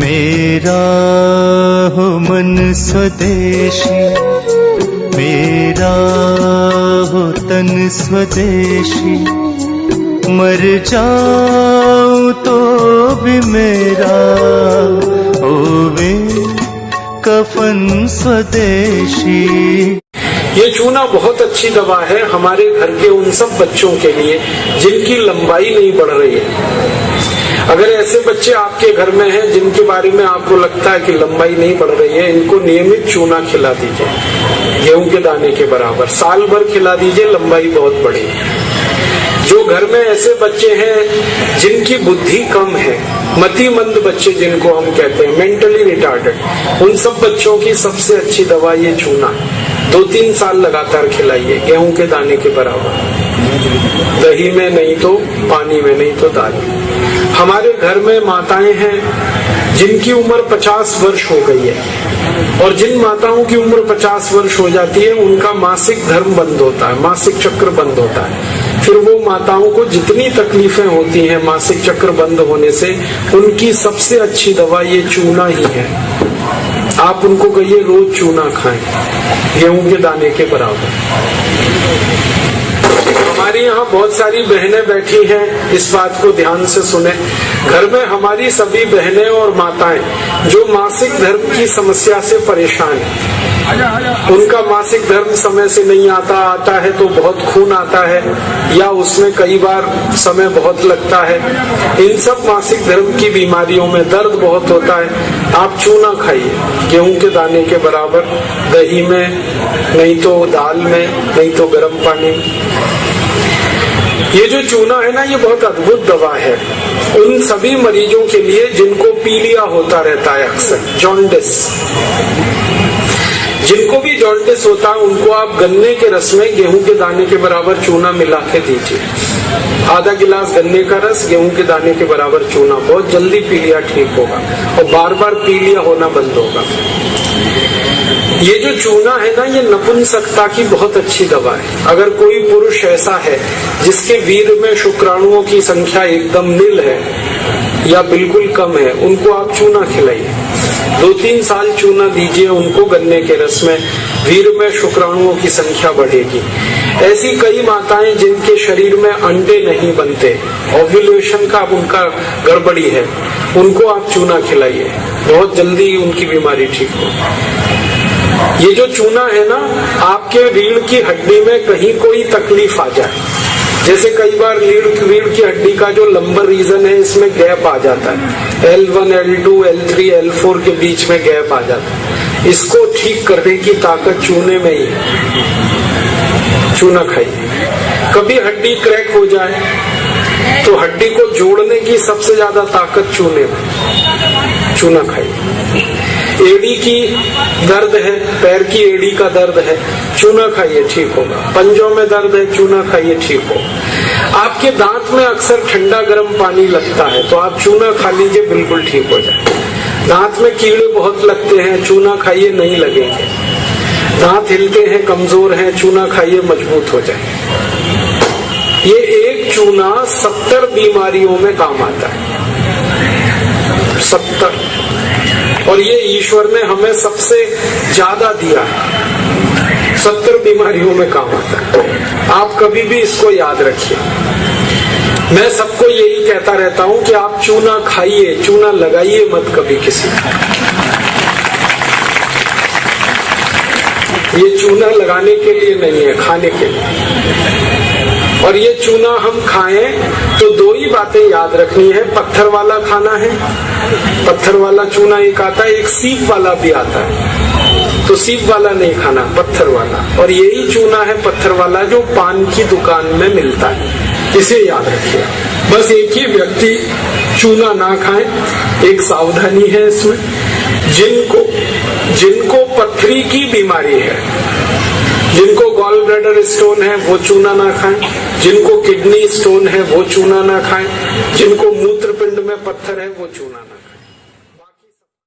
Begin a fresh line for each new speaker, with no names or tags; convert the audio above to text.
मेरा हो मन स्वदेशी, मेरा हो तन स्वदेशी, मर जाऊं तो भी मेरा होवे कफन स्वदेशी।
ये चूना बहुत अच्छी दवा है हमारे घर के उन सब बच्चों के लिए जिनकी लंबाई नहीं बढ़ रही है। अगर ऐसे बच्चे आपके घर में हैं जिनके बारे में आपको लगता है कि लंबाई नहीं बढ़ रही है, इनको नियमित चूना खिला दीजिए, गेहूं के दाने के बराबर, साल भर खिला दीजिए, लंबाई बहुत बढ़ेगी। जो घर में ऐसे बच्चे हैं जिनकी बुद्धि कम है, मतिमंद बच्चे जिनको हम कहते हैं, मेंटली रिटार्डेड, उन सब बच्चों की सबसे अच्छी दवा ये चूना। 2-3 साल लगातार खिलाइए, गेहूं के दाने के बराबर, दही में नहीं तो पानी में, नहीं तो दाल में। हमारे घर में माताएं हैं जिनकी उम्र 50 वर्ष हो गई है, और जिन माताओं की उम्र 50 वर्ष हो जाती है उनका मासिक धर्म बंद होता है, मासिक चक्र बंद होता है। फिर वो माताओं को जितनी तकलीफें होती हैं मासिक चक्र बंद होने से, उनकी सबसे अच्छी दवा ये चूना ही है। आप उनको कहिए रोज चूना खाएं, गेहूं के दाने के बराबर। हमारी यहाँ बहुत सारी बहनें बैठी हैं, इस बात को ध्यान से सुने। घर में हमारी सभी बहनें और माताएं जो मासिक धर्म की समस्या से परेशान हैं, उनका मासिक धर्म समय से नहीं आता है तो बहुत खून आता है, या उसमें कई बार समय बहुत लगता है। इन सब मासिक धर्म की बीमारियों में दर्द बहुत होता है। आप चूना खाइए, गेहूं के दाने के बराबर, दही में, नहीं तो दाल में, नहीं तो गर्म पानी में। ये जो चूना है ना, ये बहुत अद्भुत दवा है उन सभी मरीजों के लिए जिनको पीलिया होता रहता है, अक्सर जॉन्डिस। जिनको भी जॉन्डिस होता है उनको आप गन्ने के रस में गेहूं के दाने के बराबर चूना मिला के दीजिए। आधा गिलास गन्ने का रस, गेहूं के दाने के बराबर चूना, बहुत जल्दी पीलिया ठीक होगा और बार बार पीलिया होना बंद होगा। ये जो चूना है ना, ये नपुंसकता की बहुत अच्छी दवा है। अगर कोई पुरुष ऐसा है जिसके वीर्य में शुक्राणुओं की संख्या एकदम नील है या बिल्कुल कम है, उनको आप चूना खिलाइए। 2-3 साल चूना दीजिए उनको गन्ने के रस में, वीर्य में शुक्राणुओं की संख्या बढ़ेगी। ऐसी कई माताएं जिनके शरीर में अंडे नहीं बनते, ओव्यूलेशन का उनका गड़बड़ी है, उनको आप चूना खिलाइए, बहुत जल्दी उनकी बीमारी ठीक हो। ये जो चूना है ना, आपके रीढ़ की हड्डी में कहीं कोई तकलीफ आ जाए, जैसे कई बार रीढ़ की हड्डी का जो लंबर रीजन है, इसमें गैप आ जाता है, L1, L2, L3, L4 के बीच में गैप आ जाता है, इसको ठीक करने की ताकत चूने में ही है। चूना खाइए। कभी हड्डी क्रैक हो जाए तो हड्डी को जोड़ने की सबसे ज्यादा ताकत चूने में, चूना खाइए। एड़ी की दर्द है, पैर की एड़ी का दर्द है, चूना खाइए, ठीक होगा। पंजों में दर्द है, चूना खाइए, ठीक हो। आपके दांत में अक्सर ठंडा गर्म पानी लगता है तो आप चूना खा लीजिए, बिल्कुल ठीक हो जाए। दांत में कीड़े बहुत लगते हैं, चूना खाइए, नहीं लगेंगे। दांत हिलते हैं, कमजोर हैं, चूना खाइए, मजबूत हो जाए। ये एक चूना 70 बीमारियों में काम आता है, 70। और ये ईश्वर ने हमें सबसे ज्यादा दिया है, 70 बीमारियों में काम आता है। आप कभी भी इसको याद रखिए। मैं सबको यही कहता रहता हूं कि आप चूना खाइए, चूना लगाइए मत कभी किसी। ये चूना लगाने के लिए नहीं है, खाने के लिए। और ये चूना हम खाएं तो 2 ही बातें याद रखनी है। पत्थर वाला खाना है, पत्थर वाला चूना एक आता है, एक सीप वाला भी आता है, तो सीप वाला नहीं खाना, पत्थर वाला। और यही चूना है पत्थर वाला जो पान की दुकान में मिलता है, इसे याद रखिए। बस एक ही व्यक्ति चूना ना खाए, एक सावधानी है इसमें। जिनको पथरी की बीमारी है, जिनको गॉल ब्लैडर स्टोन है, वो चूना ना खाएं। जिनको किडनी स्टोन है, वो चूना ना खाएं। जिनको मूत्रपिंड में पत्थर है, वो चूना ना खाएं।